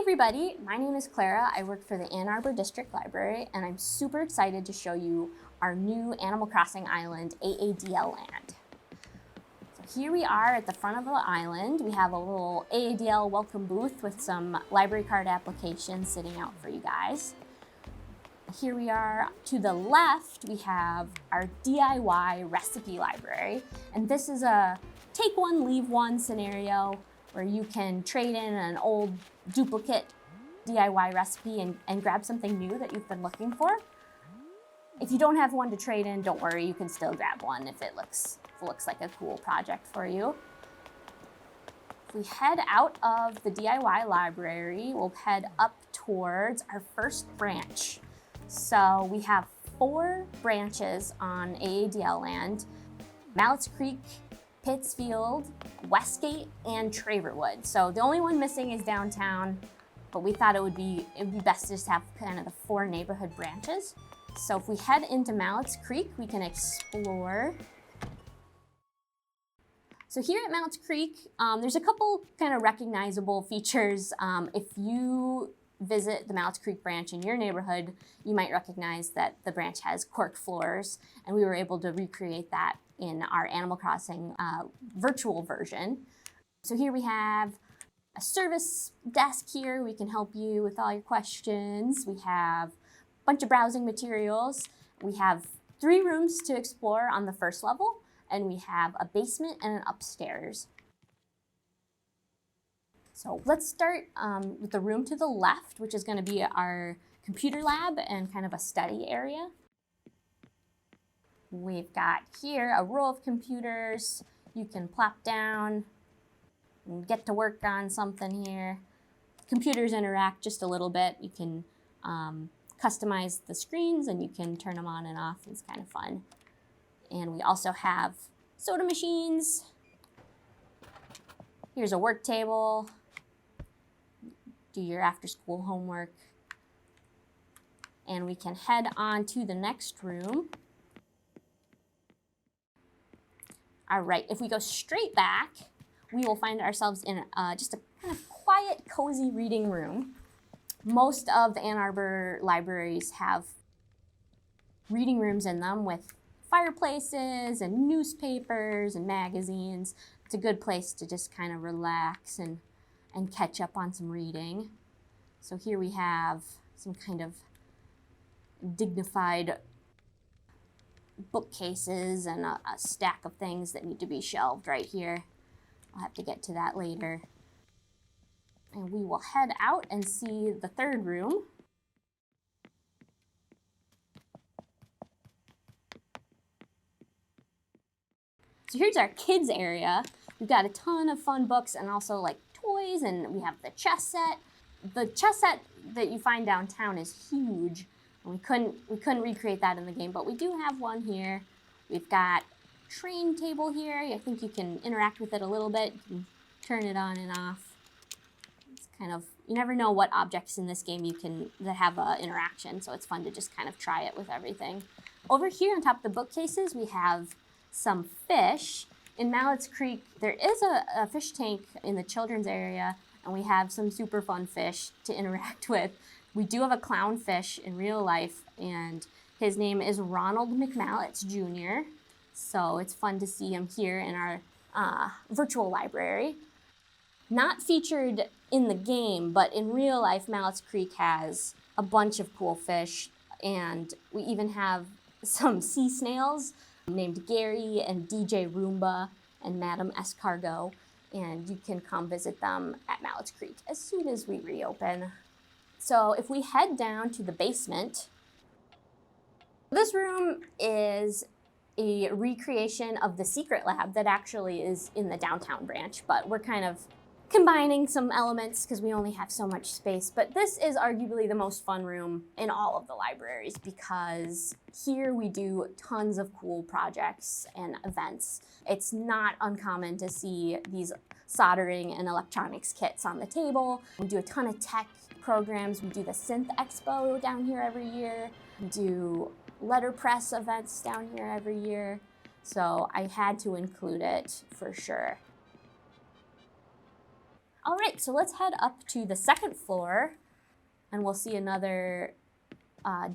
everybody, my name is Clara. I work for the Ann Arbor District Library, and I'm super excited to show you our new Animal Crossing island, AADL Land. So here we are at the front of the island. We have a little AADL welcome booth with some library card applications sitting out for you guys. Here we are. To the left, we have our DIY recipe library, and this is a take one, leave one scenario where you can trade in an old duplicate DIY recipe and grab something new that you've been looking for. If you don't have one to trade in, don't worry, you can still grab one if it looks like a cool project for you. If we head out of the DIY library, we'll head up towards our first branch. So we have 4 branches on AADL Land: Malletts Creek, Pittsfield, Westgate, and Traverwood. So the only one missing is downtown, but we thought it would be best to just have kind of the 4 neighborhood branches. So if we head into Malletts Creek, we can explore. So here at Malletts Creek, there's a couple kind of recognizable features. If you visit the Malletts Creek branch in your neighborhood, you might recognize that the branch has cork floors, and we were able to recreate that in our Animal Crossing virtual version. So here we have a service desk here. We can help you with all your questions. We have a bunch of browsing materials. We have 3 rooms to explore on the first level, and we have a basement and an upstairs. So let's start with the room to the left, which is going to be our computer lab and kind of a study area. We've got here a row of computers. You can plop down and get to work on something here. Computers interact just a little bit. You can customize the screens and you can turn them on and off. It's kind of fun. And we also have soda machines. Here's a work table. Do your after-school homework. And we can head on to the next room. All right, if we go straight back, we will find ourselves in just a kind of quiet, cozy reading room. Most of the Ann Arbor libraries have reading rooms in them with fireplaces and newspapers and magazines. It's a good place to just kind of relax and catch up on some reading. So here we have some kind of dignified bookcases and a stack of things that need to be shelved right here. I'll have to get to that later. And we will head out and see the third room. So here's our kids area. We've got a ton of fun books and also like toys, and we have the chess set. The chess set that you find downtown is huge. We couldn't recreate that in the game, but we do have one here. We've got a train table here. I think you can interact with it a little bit. You can turn it on and off. It's kind of, you never know what objects in this game that have interaction, so it's fun to just kind of try it with everything. Over here on top of the bookcases, we have some fish. In Malletts Creek, there is a fish tank in the children's area, and we have some super fun fish to interact with. We do have a clownfish in real life, and his name is Ronald McMallets Jr. So it's fun to see him here in our virtual library. Not featured in the game, but in real life, Malletts Creek has a bunch of cool fish, and we even have some sea snails named Gary and DJ Roomba and Madam Escargot, and you can come visit them at Malletts Creek as soon as we reopen. So if we head down to the basement, this room is a recreation of the secret lab that actually is in the downtown branch, but we're kind of combining some elements because we only have so much space. But this is arguably the most fun room in all of the libraries because here we do tons of cool projects and events. It's not uncommon to see these soldering and electronics kits on the table. We do a ton of tech programs. We do the Synth Expo down here every year. We do letterpress events down here every year. So I had to include it for sure. All right, so let's head up to the second floor and we'll see another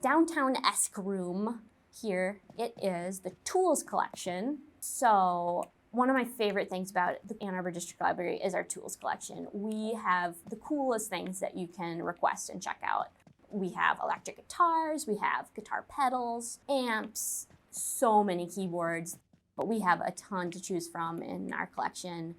downtown-esque room here. It is the tools collection. So one of my favorite things about the Ann Arbor District Library is our tools collection. We have the coolest things that you can request and check out. We have electric guitars, we have guitar pedals, amps, so many keyboards, but we have a ton to choose from in our collection.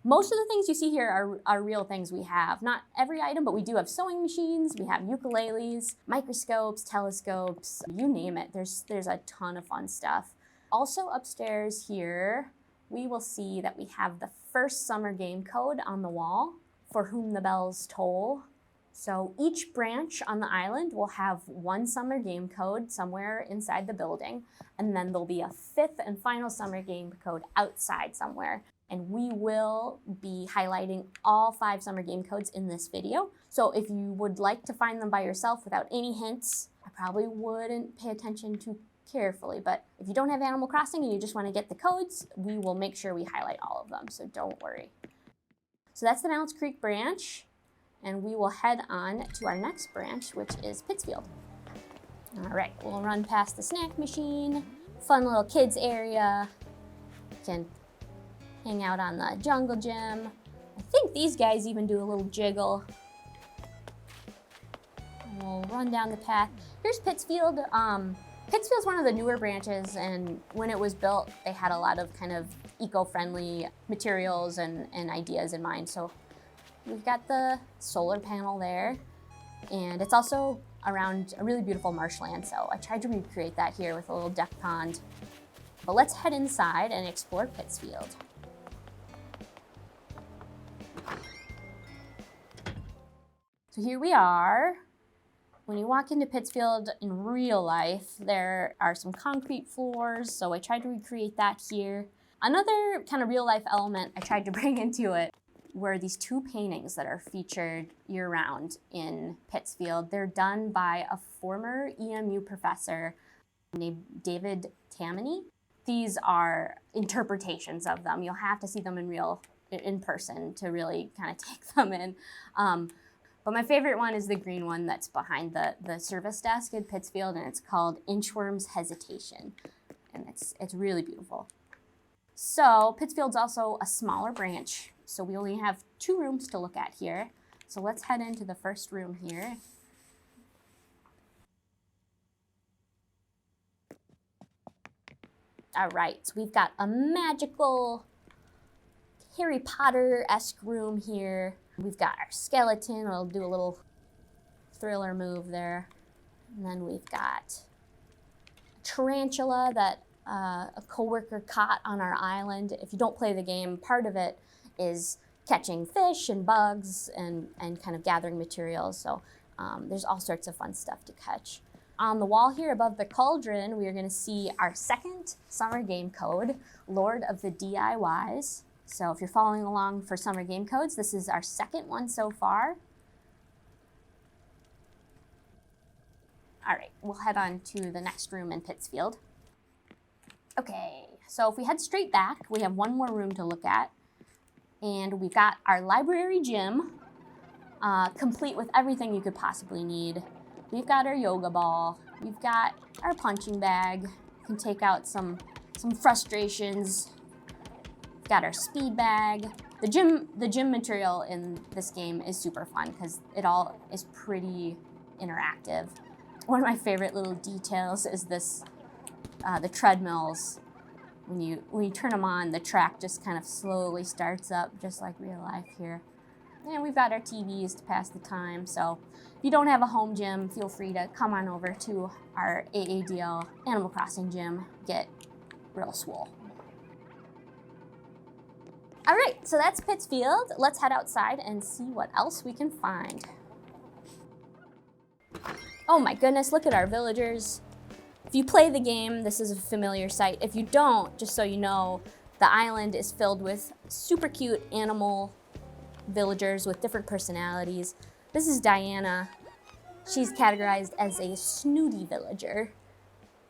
Most of the things you see here are real things we have. Not every item, but we do have sewing machines, we have ukuleles, microscopes, telescopes, you name it. There's a ton of fun stuff. Also upstairs here, we will see that we have the first summer game code on the wall, For Whom the Bells Toll. So each branch on the island will have one summer game code somewhere inside the building, and then there'll be a fifth and final summer game code outside somewhere. And we will be highlighting all 5 summer game codes in this video. So if you would like to find them by yourself without any hints, I probably wouldn't pay attention too carefully. But if you don't have Animal Crossing and you just want to get the codes, we will make sure we highlight all of them, so don't worry. So that's the Malletts Creek branch, and we will head on to our next branch, which is Pittsfield. All right, we'll run past the snack machine, fun little kids area. You can hang out on the jungle gym. I think these guys even do a little jiggle. And we'll run down the path. Here's Pittsfield. Pittsfield's one of the newer branches, and when it was built, they had a lot of kind of eco-friendly materials and ideas in mind. So we've got the solar panel there, and it's also around a really beautiful marshland. So I tried to recreate that here with a little duck pond. But let's head inside and explore Pittsfield. So here we are. When you walk into Pittsfield in real life, there are some concrete floors, so I tried to recreate that here. Another kind of real life element I tried to bring into it were these 2 paintings that are featured year-round in Pittsfield. They're done by a former EMU professor named David Tammany. These are interpretations of them. You'll have to see them in person to really kind of take them in. But my favorite one is the green one that's behind the service desk in Pittsfield, and it's called Inchworm's Hesitation. And it's really beautiful. So Pittsfield's also a smaller branch, so we only have 2 rooms to look at here. So let's head into the first room here. All right, so we've got a magical Harry Potter-esque room here. We've got our skeleton. I'll do a little thriller move there. And then we've got a tarantula that a coworker caught on our island. If you don't play the game, part of it is catching fish and bugs and kind of gathering materials. So there's all sorts of fun stuff to catch. On the wall here above the cauldron, we are going to see our second summer game code, Lord of the DIYs. So if you're following along for summer game codes, this is our second one so far. All right, we'll head on to the next room in Pittsfield. Okay, so if we head straight back, we have one more room to look at. And we've got our library gym, complete with everything you could possibly need. We've got our yoga ball. We've got our punching bag. Can take out some frustrations. We've got our speed bag. The gym material in this game is super fun because it all is pretty interactive. One of my favorite little details is this, the treadmills. When you turn them on, the track just kind of slowly starts up, just like real life here. And we've got our TVs to pass the time. So if you don't have a home gym, feel free to come on over to our AADL Animal Crossing gym, get real swole. All right, so that's Pittsfield. Let's head outside and see what else we can find. Oh my goodness, look at our villagers. If you play the game, this is a familiar sight. If you don't, just so you know, the island is filled with super cute animal villagers with different personalities. This is Diana. She's categorized as a snooty villager,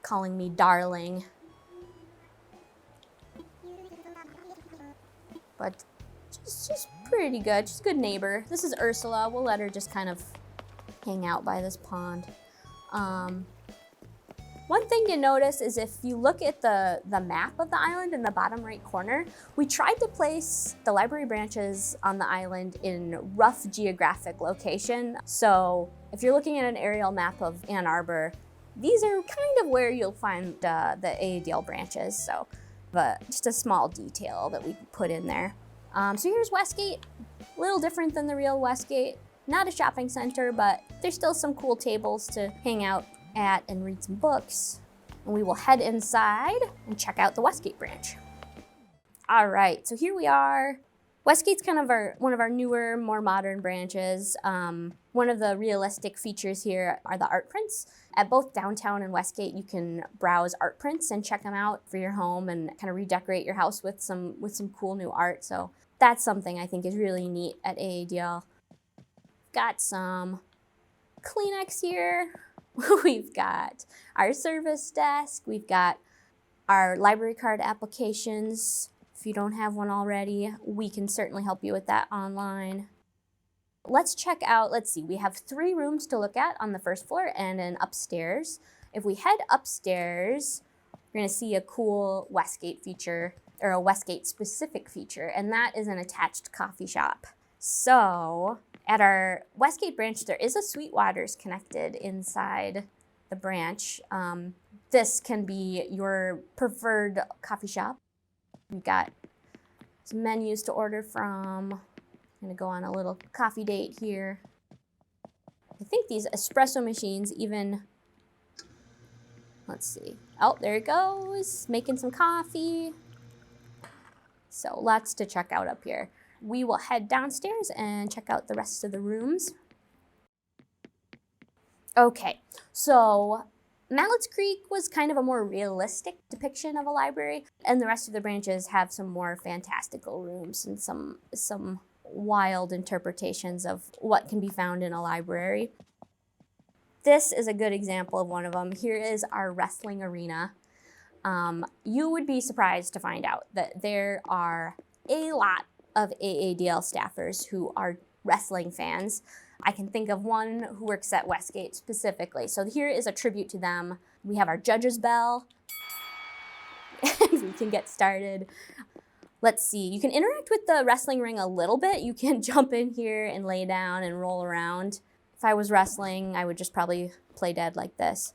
calling me darling. But she's pretty good. She's a good neighbor. This is Ursula. We'll let her just kind of hang out by this pond. One thing you notice is if you look at the map of the island in the bottom right corner, we tried to place the library branches on the island in rough geographic location. So if you're looking at an aerial map of Ann Arbor, these are kind of where you'll find the AADL branches. So just a small detail that we put in there. So here's Westgate, a little different than the real Westgate. Not a shopping center, but there's still some cool tables to hang out at and read some books. And we will head inside and check out the Westgate branch. All right, so here we are. Westgate's kind of one of our newer, more modern branches. One of the realistic features here are the art prints. At both downtown and Westgate, you can browse art prints and check them out for your home and kind of redecorate your house with some cool new art. So that's something I think is really neat at AADL. Got some Kleenex here. We've got our service desk. We've got our library card applications. If you don't have one already, we can certainly help you with that online. Let's check out, let's see, we have 3 rooms to look at on the first floor and an upstairs. If we head upstairs, we're gonna see a cool Westgate feature, or a Westgate specific feature, and that is an attached coffee shop. So, at our Westgate branch, there is a Sweetwater's connected inside the branch. This can be your preferred coffee shop. We've got some menus to order from. I'm gonna go on a little coffee date here. I think these espresso machines even, let's see. Oh, there it goes, making some coffee. So lots to check out up here. We will head downstairs and check out the rest of the rooms. Okay, so Malletts Creek was kind of a more realistic depiction of a library, and the rest of the branches have some more fantastical rooms and some wild interpretations of what can be found in a library. This is a good example of one of them. Here is our wrestling arena. You would be surprised to find out that there are a lot of AADL staffers who are wrestling fans. I can think of one who works at Westgate specifically. So here is a tribute to them. We have our judge's bell, and we can get started. Let's see, you can interact with the wrestling ring a little bit. You can jump in here and lay down and roll around. If I was wrestling, I would just probably play dead like this.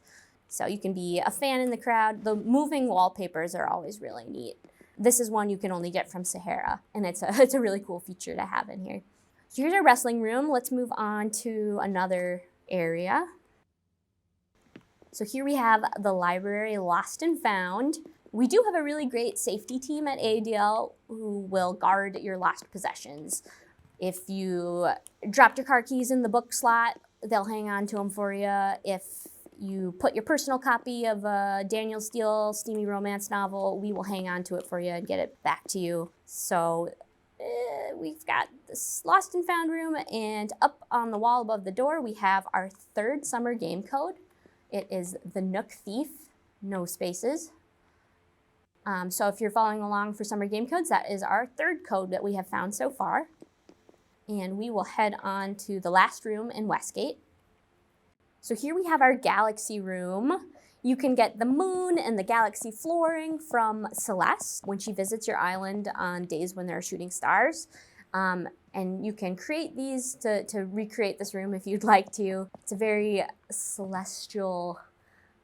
So you can be a fan in the crowd. The moving wallpapers are always really neat. This is one you can only get from Sahara, and it's a really cool feature to have in here. So here's our wrestling room. Let's move on to another area. So here we have the library lost and found. We do have a really great safety team at AADL who will guard your lost possessions. If you dropped your car keys in the book slot, they'll hang on to them for you. If you put your personal copy of a Daniel Steele steamy romance novel, we will hang on to it for you and get it back to you. So we've got this lost and found room, and up on the wall above the door, we have our 3rd summer game code. It is the Nook Thief, no spaces. So if you're following along for summer game codes, that is our 3rd code that we have found so far. And we will head on to the last room in Westgate. So here we have our galaxy room. You can get the moon and the galaxy flooring from Celeste when she visits your island on days when there are shooting stars. And you can create these to recreate this room if you'd like to. It's a very celestial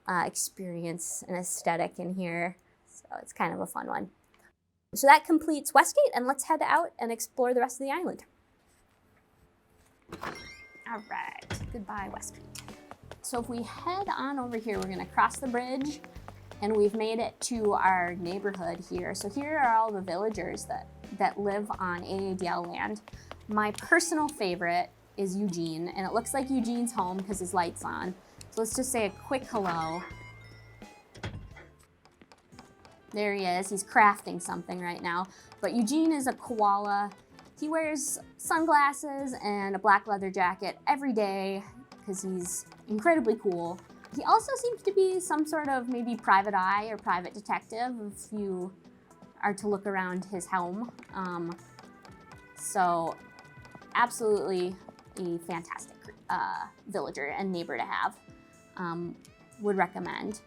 experience and aesthetic in here. So it's kind of a fun one. So that completes Westgate, and let's head out and explore the rest of the island. All right, goodbye Westgate. So if we head on over here, we're gonna cross the bridge, and we've made it to our neighborhood here. So here are all the villagers that live on AADL land. My personal favorite is Eugene, and it looks like Eugene's home because his light's on. So let's just say a quick hello. There he is, he's crafting something right now. But Eugene is a koala. He wears sunglasses and a black leather jacket every day because he's incredibly cool. He also seems to be some sort of maybe private eye or private detective if you are to look around his home. So absolutely a fantastic villager and neighbor to have. Would recommend.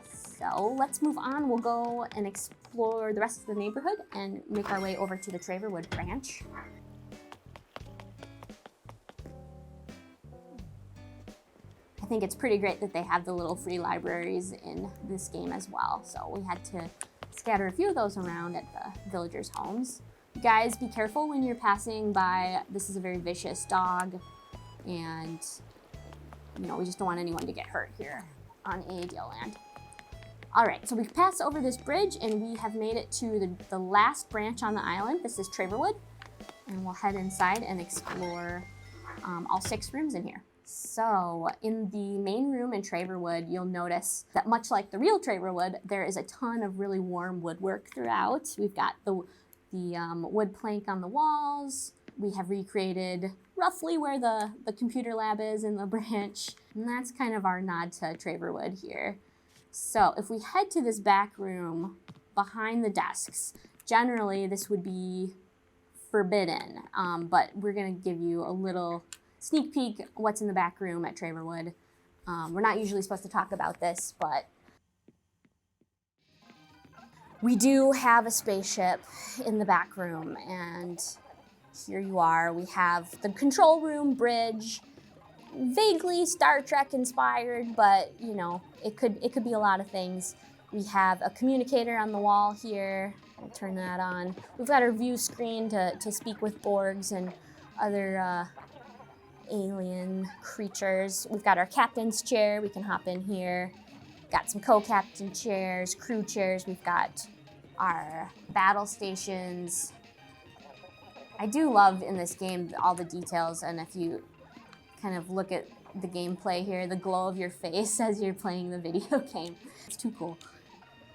So let's move on. We'll go and explore the rest of the neighborhood and make our way over to the Traverwood branch. I think it's pretty great that they have the little free libraries in this game as well. So we had to scatter a few of those around at the villagers' homes. Guys, be careful when you're passing by. This is a very vicious dog, and you know, we just don't want anyone to get hurt here on AADL Land. All right, so we've passed over this bridge and we have made it to the last branch on the island. This is Traverwood, and we'll head inside and explore all 6 rooms in here. So in the main room in Traverwood, you'll notice that much like the real Traverwood, there is a ton of really warm woodwork throughout. We've got the wood plank on the walls. We have recreated roughly where the computer lab is in the branch, and that's kind of our nod to Traverwood here. So if we head to this back room behind the desks, generally this would be forbidden, but we're gonna give you a little sneak peek what's in the back room at Traverwood. We're not usually supposed to talk about this, but we do have a spaceship in the back room, and here you are. We have the control room bridge, vaguely Star Trek inspired, but you know, it could be a lot of things. We have a communicator on the wall here. I'll turn that on. We've got our view screen to speak with Borgs and other alien creatures. We've got our captain's chair. We can hop in here. Got some co-captain chairs, crew chairs. We've got our battle stations. I do love in this game all the details, and if you kind of look at the gameplay here, the glow of your face as you're playing the video game. It's too cool.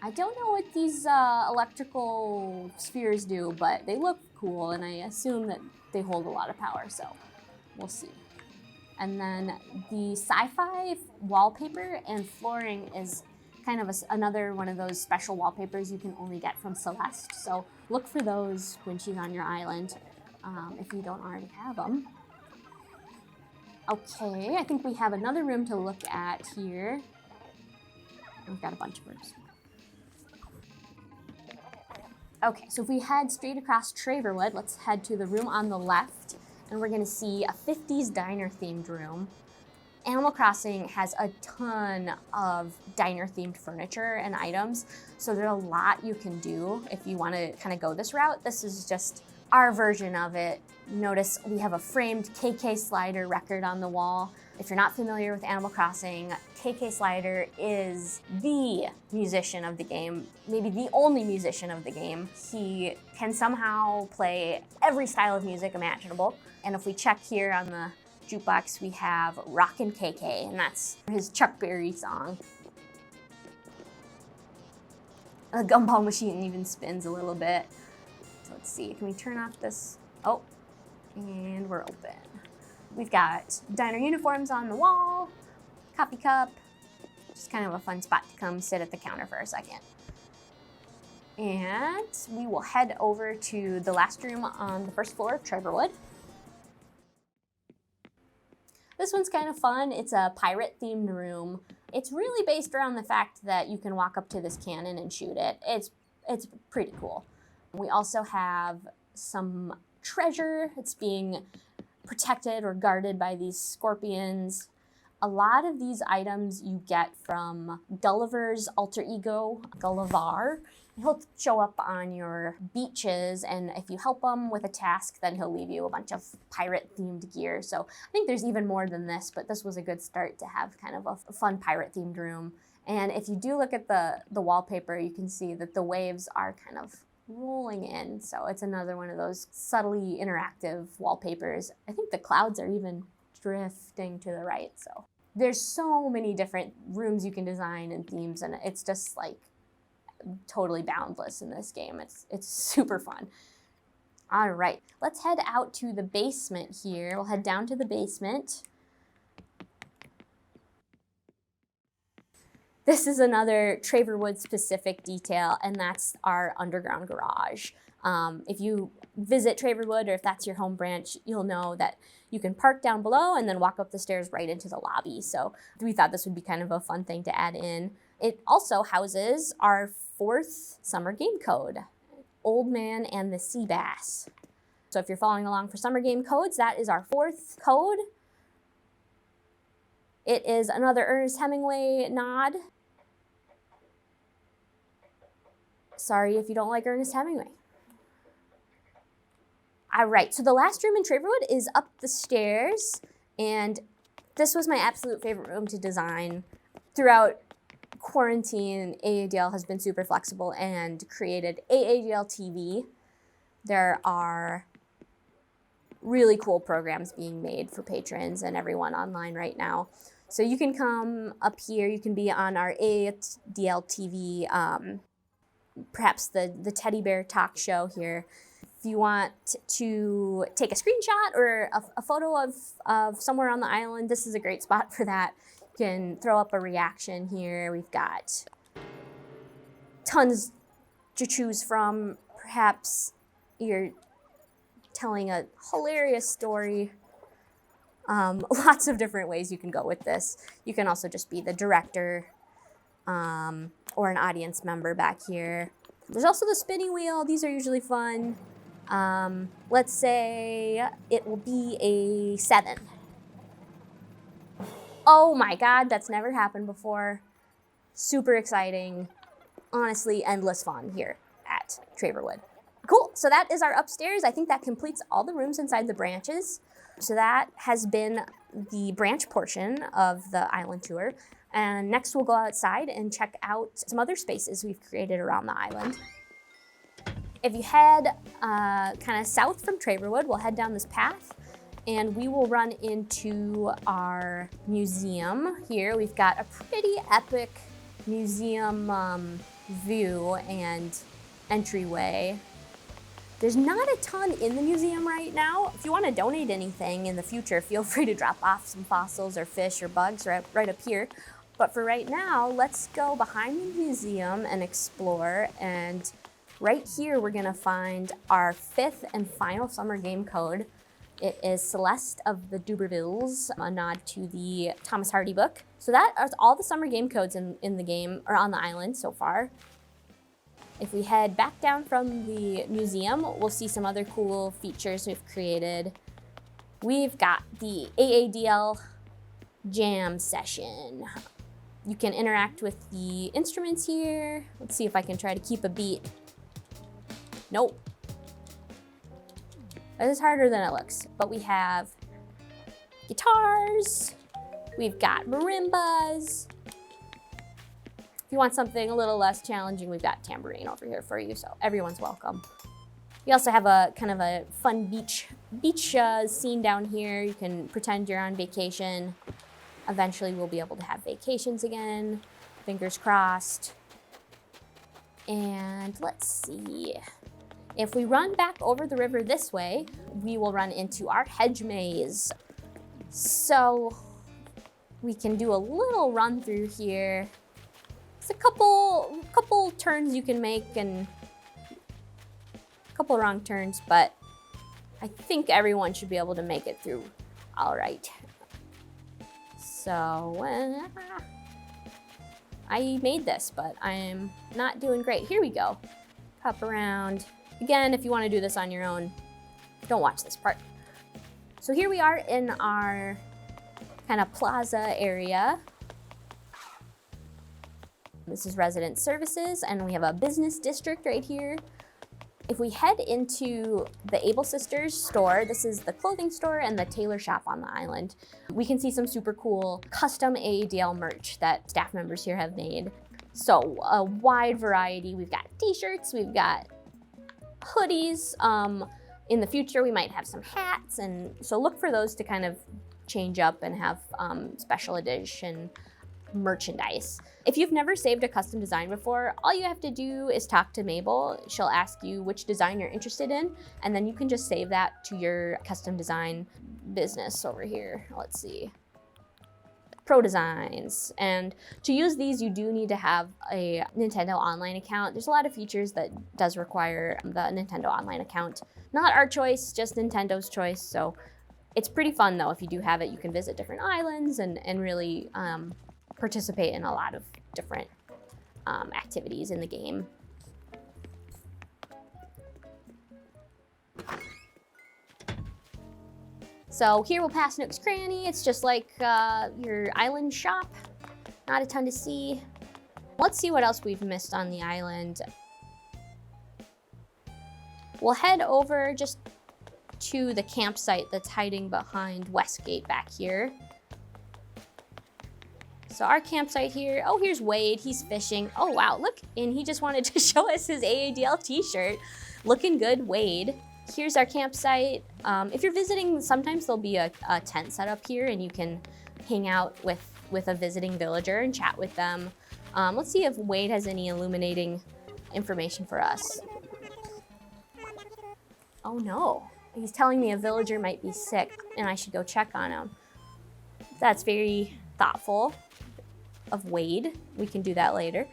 I don't know what these electrical spheres do, but they look cool, and I assume that they hold a lot of power, so we'll see. And then the sci-fi wallpaper and flooring is kind of another one of those special wallpapers you can only get from Celeste, so look for those when she's on your island, if you don't already have them. Okay, I think we have another room to look at here. We've got a bunch of rooms. Okay, so if we head straight across Traverwood, let's head to the room on the left, and we're gonna see a 50s diner themed room. Animal Crossing has a ton of diner themed furniture and items, so there's a lot you can do if you wanna kind of go this route. This is just our version of it. Notice we have a framed KK Slider record on the wall. If you're not familiar with Animal Crossing, KK Slider is the musician of the game, maybe the only musician of the game. He can somehow play every style of music imaginable. And if we check here on the jukebox, we have Rockin' KK, and that's his Chuck Berry song. The gumball machine even spins a little bit. So let's see, can we turn off this? Oh, and we're open. We've got diner uniforms on the wall, coffee cup, just kind of a fun spot to come sit at the counter for a second. And we will head over to the last room on the first floor of Traverwood. This one's kind of fun. It's a pirate-themed room. It's really based around the fact that you can walk up to this cannon and shoot it. It's pretty cool. We also have some treasure. It's being protected or guarded by these scorpions. A lot of these items you get from Gulliver's alter ego, Gullivar. He'll show up on your beaches, and if you help him with a task, then he'll leave you a bunch of pirate-themed gear. So I think there's even more than this, but this was a good start to have kind of a fun pirate-themed room. And if you do look at the wallpaper, you can see that the waves are kind of rolling in. So it's another one of those subtly interactive wallpapers. I think the clouds are even drifting to the right. So there's so many different rooms you can design and themes, and it's just like totally boundless in this game. It's super fun. All right, let's head out to the basement here. We'll head down to the basement. This is another Traverwood specific detail, and that's our underground garage. If you visit Traverwood, or if that's your home branch, you'll know that you can park down below and then walk up the stairs right into the lobby. So we thought this would be kind of a fun thing to add in. It also houses our 4th summer game code, Old Man and the Sea Bass. So if you're following along for summer game codes, that is our 4th code. It is another Ernest Hemingway nod. Sorry if you don't like Ernest Hemingway. All right, so the last room in Traverwood is up the stairs, and this was my absolute favorite room to design. Throughout quarantine, AADL has been super flexible and created AADL TV. There are really cool programs being made for patrons and everyone online right now. So you can come up here, you can be on our AADL TV, perhaps the teddy bear talk show here. If you want to take a screenshot or a photo of somewhere on the island, this is a great spot for that. You can throw up a reaction here. We've got tons to choose from. Perhaps you're telling a hilarious story. Lots of different ways you can go with this. You can also just be the director or an audience member back here. There's also the spinning wheel. These are usually fun. Let's say it will be a 7. Oh my God, that's never happened before. Super exciting. Honestly, endless fun here at Traverwood. Cool, so that is our upstairs. I think that completes all the rooms inside the branches. So that has been the branch portion of the island tour. And next we'll go outside and check out some other spaces we've created around the island. If you head kind of south from Traverwood, we'll head down this path and we will run into our museum here. We've got a pretty epic museum view and entryway. There's not a ton in the museum right now. If you want to donate anything in the future, feel free to drop off some fossils or fish or bugs right up here. But for right now, let's go behind the museum and explore. And right here, we're gonna find our 5th and final summer game code. It is Celeste of the Dubervilles, a nod to the Thomas Hardy book. So that is all the summer game codes in the game, or on the island so far. If we head back down from the museum, we'll see some other cool features we've created. We've got the AADL Jam session. You can interact with the instruments here. Let's see if I can try to keep a beat. Nope. This is harder than it looks, but we have guitars, we've got marimbas. If you want something a little less challenging, we've got tambourine over here for you, so everyone's welcome. We also have a kind of a fun beach scene down here. You can pretend you're on vacation. Eventually we'll be able to have vacations again, fingers crossed. And let's see. If we run back over the river this way, we will run into our hedge maze. So we can do a little run through here. It's a couple turns you can make and a couple wrong turns, but I think everyone should be able to make it through all right. So I made this, but I'm not doing great. Here we go. Hop around. Again, if you want to do this on your own, don't watch this part. So here we are in our kind of plaza area. This is resident services, and we have a business district right here. If we head into the Able Sisters store, this is the clothing store and the tailor shop on the island. We can see some super cool custom AADL merch that staff members here have made. So a wide variety. We've got t-shirts, we've got hoodies. In the future, we might have some hats, and so look for those to kind of change up and have special edition merchandise. If you've never saved a custom design before, all you have to do is talk to Mabel. She'll ask you which design you're interested in, and then you can just save that to your custom design business over here. Let's see. Pro Designs. And to use these, you do need to have a Nintendo Online account. There's a lot of features that does require the Nintendo Online account. Not our choice, just Nintendo's choice. So it's pretty fun though. If you do have it, you can visit different islands and really participate in a lot of different activities in the game. So here we'll pass Nook's Cranny. It's just like your island shop. Not a ton to see. Let's see what else we've missed on the island. We'll head over just to the campsite that's hiding behind Westgate back here. So our campsite here, oh, here's Wade, he's fishing. Oh wow, look, and he just wanted to show us his AADL t-shirt. Looking good, Wade. Here's our campsite. If you're visiting, sometimes there'll be a tent set up here and you can hang out with a visiting villager and chat with them. Let's see if Wade has any illuminating information for us. Oh no, he's telling me a villager might be sick and I should go check on him. That's very thoughtful of Wade. We can do that later.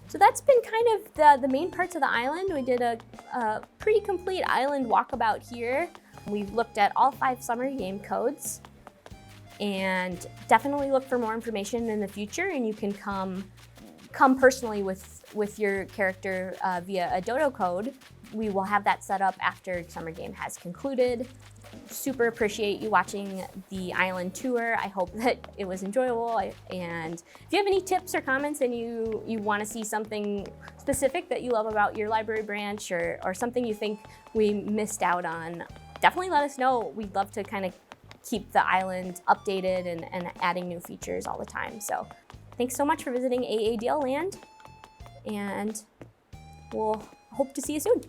So that's been kind of the main parts of the island. We did a pretty complete island walkabout here. We've looked at all 5 summer game codes and definitely look for more information in the future, and you can come personally with your character via a dodo code. We will have that set up after summer game has concluded. Super appreciate you watching the island tour. I hope that it was enjoyable. And if you have any tips or comments and you want to see something specific that you love about your library branch or something you think we missed out on, definitely let us know. We'd love to kind of keep the island updated and adding new features all the time. So thanks so much for visiting AADL Land, and we'll hope to see you soon.